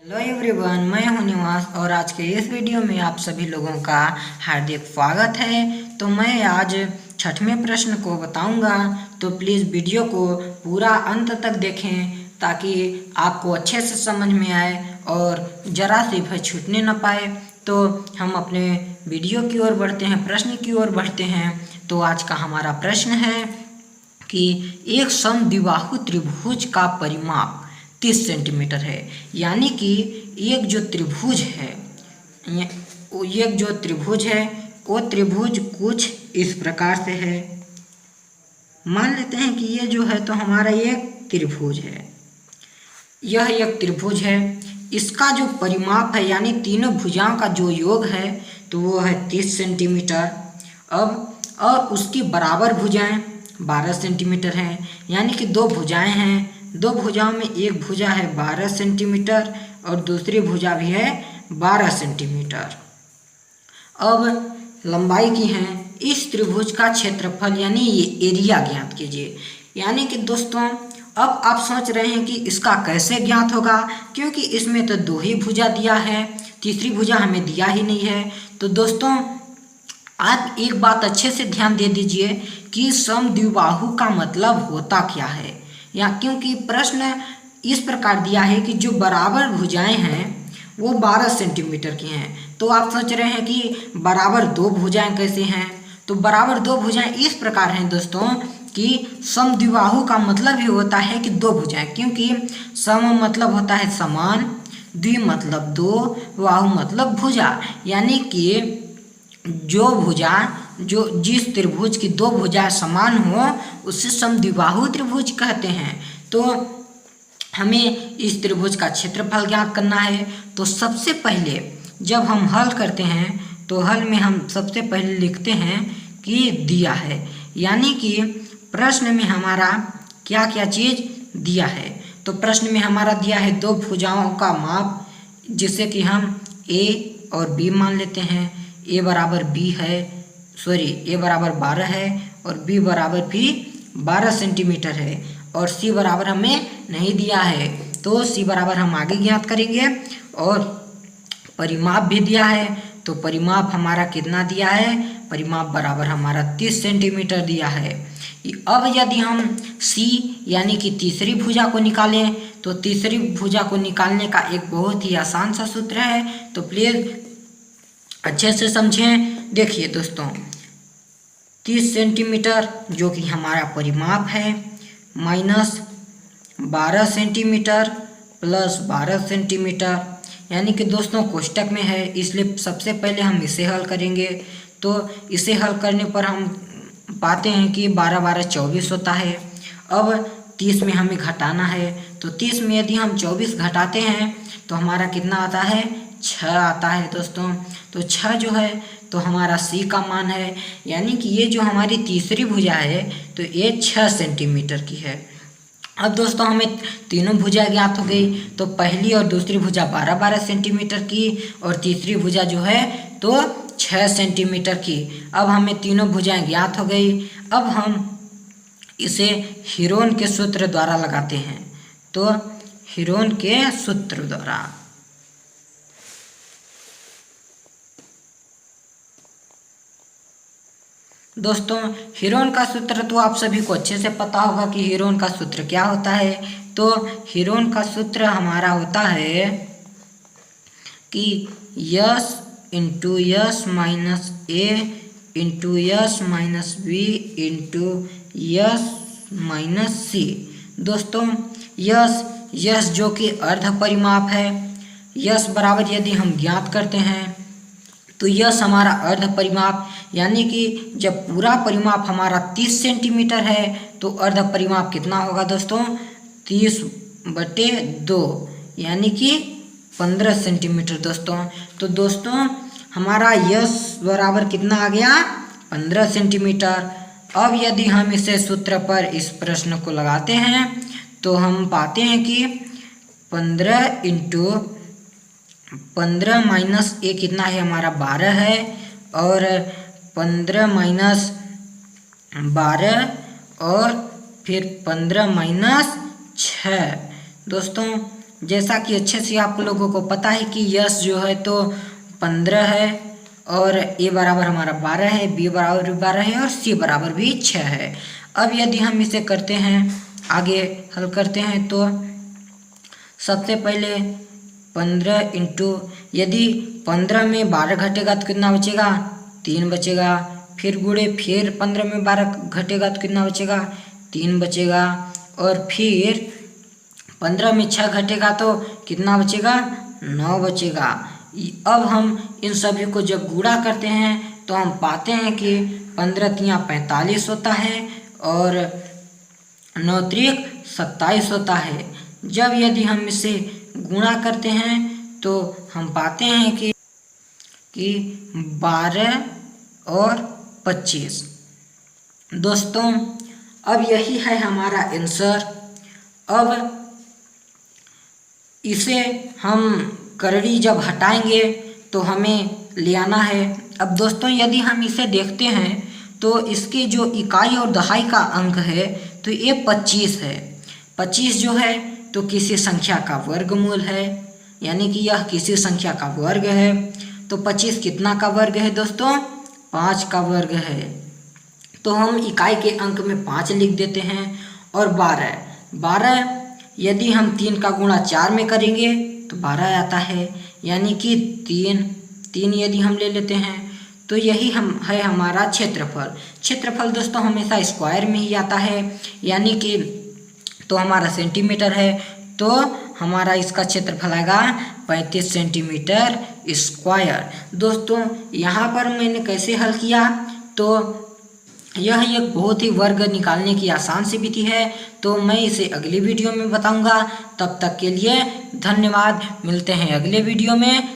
Hello everyone, मैं हूं निवास और आज के इस वीडियो में आप सभी लोगों का हार्दिक स्वागत है। तो मैं आज छठवें प्रश्न को बताऊंगा, तो प्लीज़ वीडियो को पूरा अंत तक देखें ताकि आपको अच्छे से समझ में आए और ज़रा सी भी छूटने न पाए। तो हम अपने वीडियो की ओर बढ़ते हैं, प्रश्न की ओर बढ़ते हैं। तो आज का हमारा प्रश्न है कि एक समद्विबाहु त्रिभुज का परिमाप 30 सेंटीमीटर है। यानी कि एक जो त्रिभुज है वो त्रिभुज कुछ इस प्रकार से है। मान लेते हैं कि ये जो है तो हमारा एक त्रिभुज है, यह एक त्रिभुज है। इसका जो परिमाप है यानी तीनों भुजाओं का जो योग है तो वो है 30 सेंटीमीटर। और उसकी बराबर भुजाएं 12 सेंटीमीटर हैं। यानी कि दो भुजाएं हैं, दो भुजाओं में एक भुजा है 12 सेंटीमीटर और दूसरी भुजा भी है 12 सेंटीमीटर। अब लंबाई की है। इस त्रिभुज का क्षेत्रफल यानी ये एरिया ज्ञात कीजिए। यानी कि दोस्तों अब आप सोच रहे हैं कि इसका कैसे ज्ञात होगा, क्योंकि इसमें तो दो ही भुजा दिया है, तीसरी भुजा हमें दिया ही नहीं है। तो दोस्तों आप एक बात अच्छे से ध्यान दे दीजिए कि समद्विबाहु का मतलब होता क्या है। या क्योंकि प्रश्न इस प्रकार दिया है कि जो बराबर भुजाएं हैं वो 12 सेंटीमीटर की हैं। तो आप सोच रहे हैं कि बराबर दो भुजाएं कैसे हैं। तो बराबर दो भुजाएं इस प्रकार हैं दोस्तों कि समद्विबाहु का मतलब ही होता है कि दो भुजाएं, क्योंकि सम मतलब होता है समान, द्वि मतलब दो, बाहु मतलब भुजा। यानी कि जो भुजा जिस त्रिभुज की दो भुजाएं समान हो उसे समद्विबाहु त्रिभुज कहते हैं। तो हमें इस त्रिभुज का क्षेत्रफल ज्ञात करना है। तो सबसे पहले जब हम हल करते हैं तो हल में हम सबसे पहले लिखते हैं कि दिया है। यानी कि प्रश्न में हमारा क्या क्या चीज़ दिया है। तो प्रश्न में हमारा दिया है दो भुजाओं का माप, जिसे कि हम ए और बी मान लेते हैं। ए बराबर 12 है और बी बराबर भी 12 सेंटीमीटर है और सी बराबर हमें नहीं दिया है। तो सी बराबर हम आगे ज्ञात करेंगे। और परिमाप भी दिया है, तो परिमाप हमारा कितना दिया है, परिमाप बराबर हमारा 30 सेंटीमीटर दिया है। अब यदि हम सी यानी कि तीसरी भुजा को निकालें तो तीसरी भुजा को निकालने का एक बहुत ही आसान सा सूत्र है। तो प्लीज़ अच्छे से समझें। देखिए दोस्तों 30 सेंटीमीटर जो कि हमारा परिमाप है माइनस 12 सेंटीमीटर प्लस 12 सेंटीमीटर, यानी कि दोस्तों कोष्टक में है, इसलिए सबसे पहले हम इसे हल करेंगे। तो इसे हल करने पर हम पाते हैं कि 12 12 24 होता है। अब 30 में हमें घटाना है, तो 30 में यदि हम 24 घटाते हैं तो हमारा कितना आता है, 6 आता है दोस्तों। तो 6 जो है तो हमारा सी का मान है। यानी कि ये जो हमारी तीसरी भुजा है तो ये 6 सेंटीमीटर की है। अब दोस्तों हमें तीनों भुजा ज्ञात हो गई। तो पहली और दूसरी भुजा 12 12 सेंटीमीटर की और तीसरी भुजा जो है तो 6 सेंटीमीटर की। अब हमें तीनों भुजाएं ज्ञात हो गई। अब हम इसे हीरोन के सूत्र द्वारा लगाते हैं। तो हीरोन के सूत्र द्वारा दोस्तों हीरोन का सूत्र तो आप सभी को अच्छे से पता होगा कि हीरोन का सूत्र क्या होता है। तो हीरोन का सूत्र हमारा होता है कि s into s minus a into s minus b into s minus c. दोस्तों यस जो कि अर्ध परिमाप है, यस बराबर यदि हम ज्ञात करते हैं तो यस हमारा अर्ध परिमाप, यानी कि जब पूरा परिमाप हमारा 30 सेंटीमीटर है तो अर्ध परिमाप कितना होगा दोस्तों, 30/2 यानी कि 15 सेंटीमीटर दोस्तों। तो दोस्तों हमारा यस बराबर कितना आ गया, 15 सेंटीमीटर। अब यदि हम इसे सूत्र पर इस प्रश्न को लगाते हैं तो हम पाते हैं कि 15 माइनस ए कितना है हमारा 12 है और 15 माइनस 12 और फिर 15 माइनस 6 दोस्तों जैसा कि अच्छे से आप लोगों को पता है कि यस जो है तो 15 है और ए बराबर हमारा 12 है, बी बराबर 12 है और सी बराबर भी 6 है। अब यदि हम इसे करते हैं, आगे हल करते हैं तो सबसे पहले 15 इंटू, यदि 15 में 12 घटेगा तो कितना बचेगा, 3 बचेगा। फिर गुणे, फिर 15 में 12 घटेगा तो कितना बचेगा, 3 बचेगा। और फिर 15 में 6 घटेगा तो कितना बचेगा, 9 बचेगा। अब हम इन सभी को जब गुणा करते हैं तो हम पाते हैं कि 15 तियाँ 45 होता है और 9 त्रिक 27 होता है। जब यदि हम इसे गुणा करते हैं तो हम पाते हैं कि 12 और 25। दोस्तों अब यही है हमारा आंसर। अब इसे हम करड़ी जब हटाएंगे तो हमें ले आना है। अब दोस्तों यदि हम इसे देखते हैं तो इसके जो इकाई और दहाई का अंक है तो ये 25 है। 25 जो है तो किसी संख्या का वर्गमूल है, यानी कि यह किसी संख्या का वर्ग है। तो 25 कितना का वर्ग है दोस्तों, 5 का वर्ग है। तो हम इकाई के अंक में 5 लिख देते हैं। और 12 यदि हम 3 का गुणा 4 में करेंगे तो 12 आता है, यानी कि 3 यदि हम ले लेते हैं तो यही है हमारा क्षेत्रफल। क्षेत्रफल दोस्तों हमेशा स्क्वायर में ही आता है, यानी कि तो हमारा सेंटीमीटर है तो हमारा इसका क्षेत्रफल आएगा 35 सेंटीमीटर स्क्वायर। दोस्तों यहाँ पर मैंने कैसे हल किया, तो यह एक बहुत ही वर्ग निकालने की आसान सी विधि है। तो मैं इसे अगली वीडियो में बताऊंगा। तब तक के लिए धन्यवाद। मिलते हैं अगले वीडियो में।